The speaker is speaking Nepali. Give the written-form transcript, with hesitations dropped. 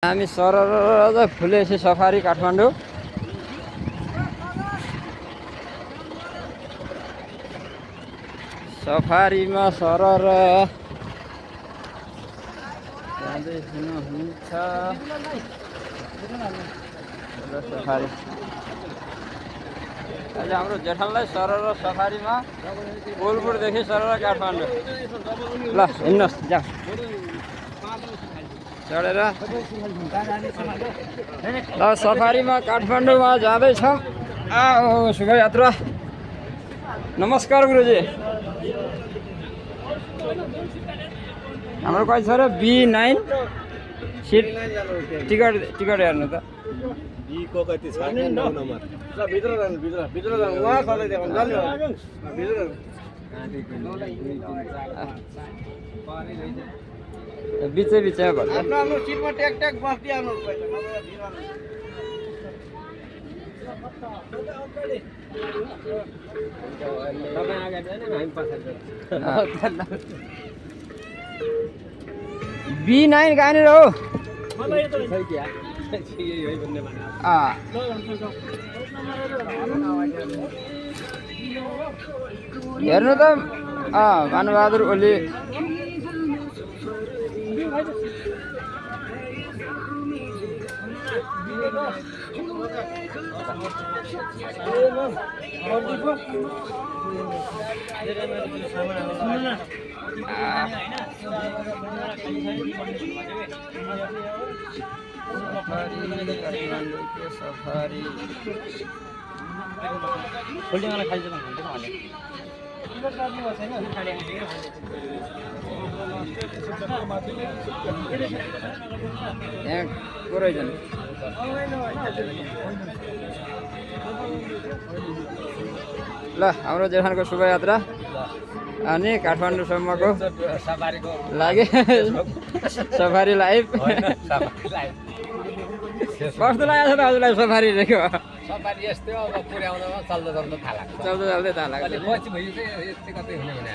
हामी सरर फुलेसी सफारी काठमाडौँ। सफारीमा सरर जाँदै हुनुहुन्छ। सफारी अहिले हाम्रो जेठललाई सरर सफारीमा कोलपुरदेखि सरर काठमाडौँ। ल हिँड्नुहोस् जाऊ चढेर। ल सफारीमा काठमाडौँमा जाँदैछौँ। शुभयात्रा। नमस्कार गुरुजी। हाम्रो कति छ र B9 सिट टिकट हेर्नु त। बिचैमा पर्छ। आफ्नो सिटमा ट्याक ट्याक बस्दिहाल्नु पहिला। B9 कहाँनिर हो? हेर्नु त भानुभहादुर ओली। सफारी ल हाम्रो जेठानको शुभयात्रा अनि काठमाडौँसम्मको लागि सफारी लाइफ। कस्तो लागेको छ त हजुरलाई सफारी देख्यो? सफारी यस्तै अब पुर्याउनमा चल्दै थाहा लाग्छ। चल्दै थाहा लाग्छ। पछि भइसक्यो यति कतै हुने भने